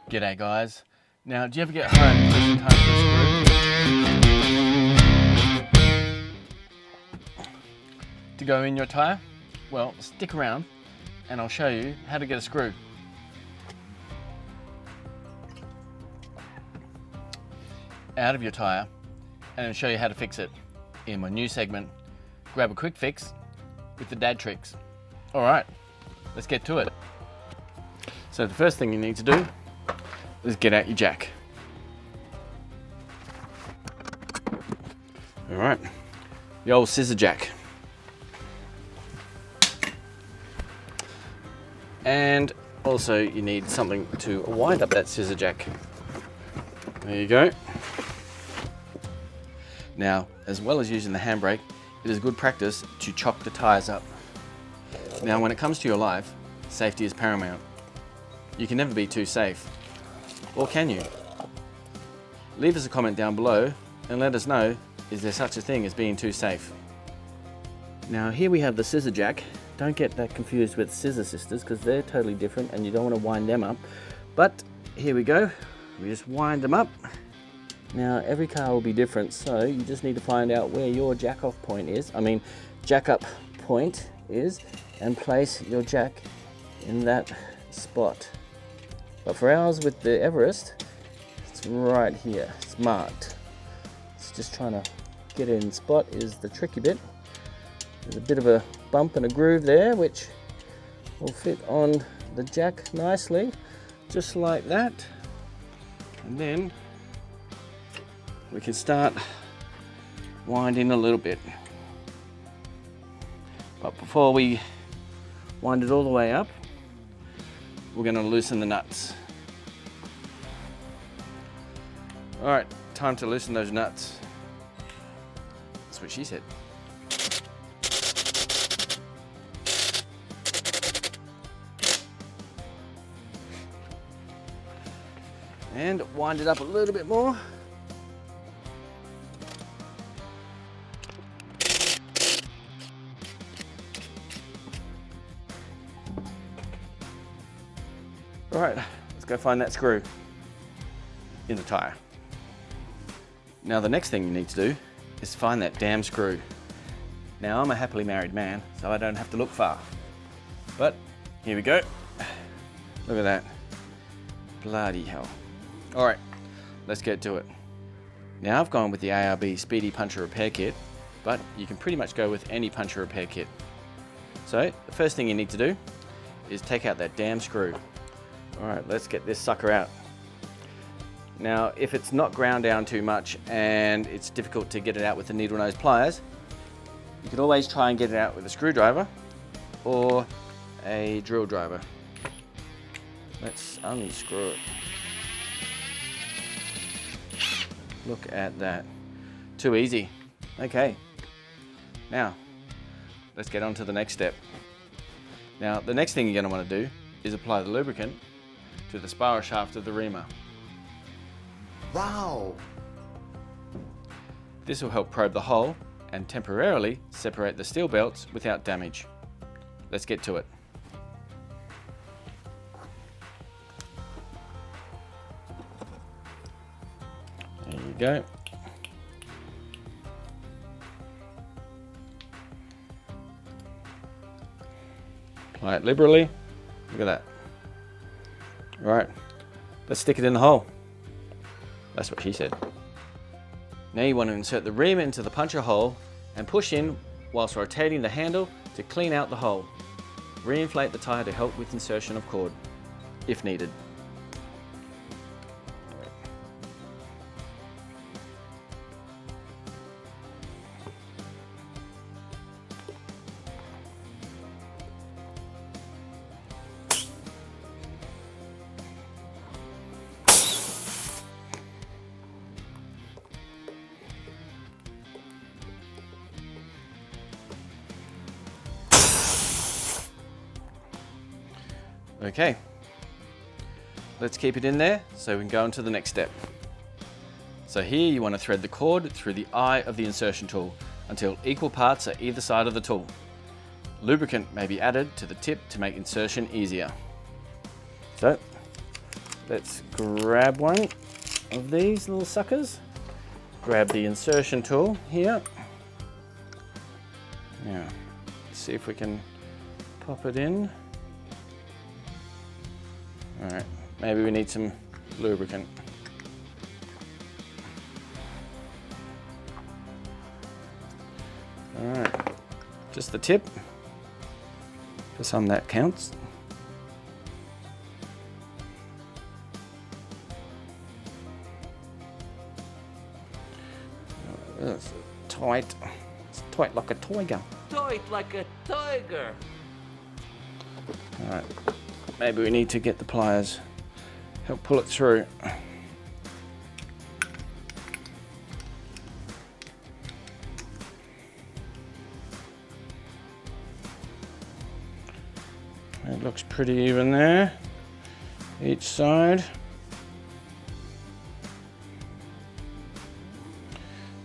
G'day guys. Now, do you ever get home just in time for a screw to go in your tyre? Well, stick around and I'll show you how to get a screw. Out of your tyre and I'll show you how to fix it in my new segment, Grab a Quick Fix with the dad tricks. Alright, let's get to it. So the first thing you need to do is get out your jack. Alright, the old scissor jack. And also you need something to wind up that scissor jack. There you go. Now, as well as using the handbrake, it is good practice to chock the tyres up. Now, when it comes to your life, safety is paramount. You can never be too safe. Or can you? Leave us a comment down below and let us know, is there such a thing as being too safe? Now here we have the scissor jack. Don't get that confused with scissor sisters because they're totally different and you don't want to wind them up. But here we go. We just wind them up. Now every car will be different, so you just need to find out where your jack off point is. Jack up point is, and place your jack in that spot. But for ours with the Everest, it's right here, it's marked. It's just trying to get it in spot is the tricky bit. There's a bit of a bump and a groove there, which will fit on the jack nicely, just like that. And then we can start winding a little bit. But before we wind it all the way up, we're going to loosen the nuts. All right, time to loosen those nuts. That's what she said. And wind it up a little bit more. All right, let's go find that screw in the tyre. Now the next thing you need to do is find that damn screw. Now I'm a happily married man, so I don't have to look far. But here we go. Look at that. Bloody hell. All right, let's get to it. Now I've gone with the ARB Speedy Puncher Repair Kit, but you can pretty much go with any puncher repair kit. So the first thing you need to do is take out that damn screw. All right, let's get this sucker out. Now, if it's not ground down too much and it's difficult to get it out with the needle nose pliers, you can always try and get it out with a screwdriver or a drill driver. Let's unscrew it. Look at that. Too easy. Okay. Now, let's get on to the next step. Now, the next thing you're going to want to do is apply the lubricant to the spiral shaft of the reamer. Wow! This will help probe the hole and temporarily separate the steel belts without damage. Let's get to it. There you go. Apply it liberally. Look at that. All right, let's stick it in the hole. That's what she said. Now you want to insert the reamer into the puncher hole and push in whilst rotating the handle to clean out the hole. Reinflate the tyre to help with insertion of cord, if needed. Okay, let's keep it in there so we can go on to the next step. So here you want to thread the cord through the eye of the insertion tool until equal parts are either side of the tool. Lubricant may be added to the tip to make insertion easier. So let's grab one of these little suckers. Grab the insertion tool here. Now, see if we can pop it in. All right, maybe we need some lubricant. All right, just the tip. For some that counts. It's tight. It's tight like a tiger. Tight like a tiger. All right, maybe we need to get the pliers. Help pull it through. It looks pretty even there, each side.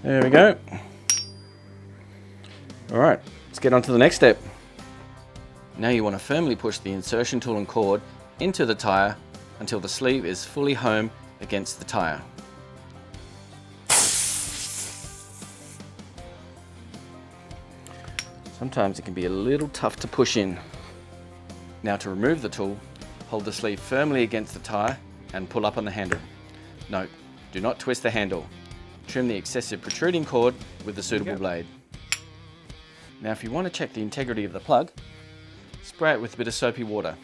There we go. All right, let's get on to the next step. Now you want to firmly push the insertion tool and cord into the tyre until the sleeve is fully home against the tyre. Sometimes it can be a little tough to push in. Now to remove the tool, hold the sleeve firmly against the tyre and pull up on the handle. Note, do not twist the handle. Trim the excessive protruding cord with the suitable blade. Now if you want to check the integrity of the plug, spray it with a bit of soapy water.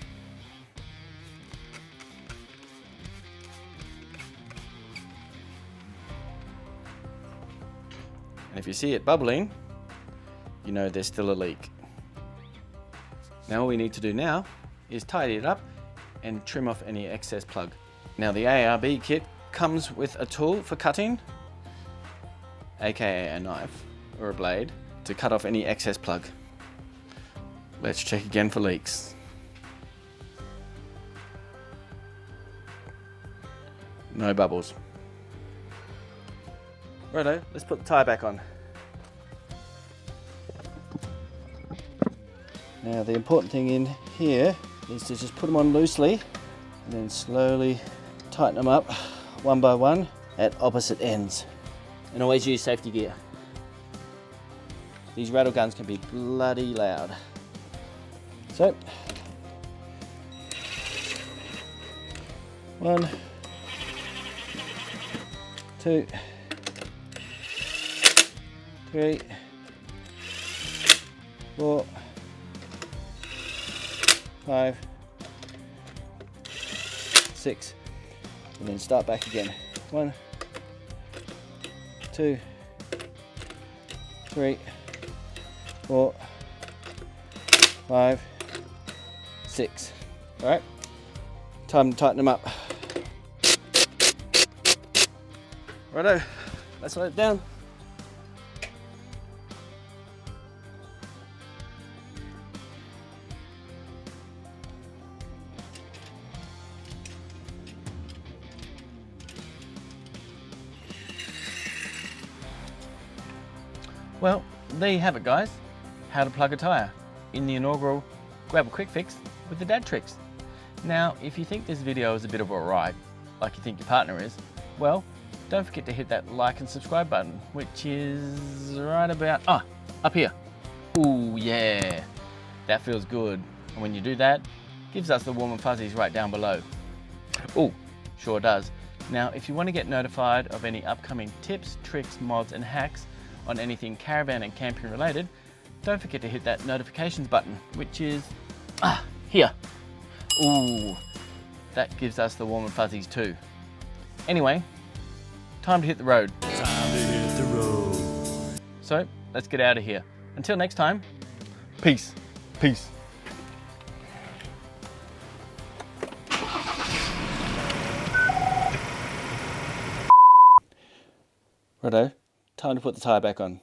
And if you see it bubbling, you know there's still a leak. Now all we need to do now is tidy it up and trim off any excess plug. Now the ARB kit comes with a tool for cutting, aka a knife or a blade, to cut off any excess plug. Let's check again for leaks. No bubbles. Righto, let's put the tyre back on. Now the important thing in here is to just put them on loosely and then slowly tighten them up one by one at opposite ends. And always use safety gear. These rattle guns can be bloody loud. So, 1, 2, 3, 4, 5, 6, and then start back again. 1, 2, 3, 4, 5, 6. All right, time to tighten them up. Righto, let's let it down. Well, there you have it guys, how to plug a tyre in the inaugural Grab a Quick Fix with the dad tricks. Now if you think this video is a bit of a ride, like you think your partner is, well don't forget to hit that like and subscribe button, which is right about, up here. Ooh yeah, that feels good, and when you do that, gives us the warm and fuzzies right down below. Ooh, sure does. Now if you want to get notified of any upcoming tips, tricks, mods and hacks on anything caravan and camping related, don't forget to hit that notifications button, which is here. Ooh, that gives us the warm and fuzzies too. Anyway, time to hit the road. Time to hit the road. So let's get out of here. Until next time, peace. Peace. Righto, time to put the tyre back on.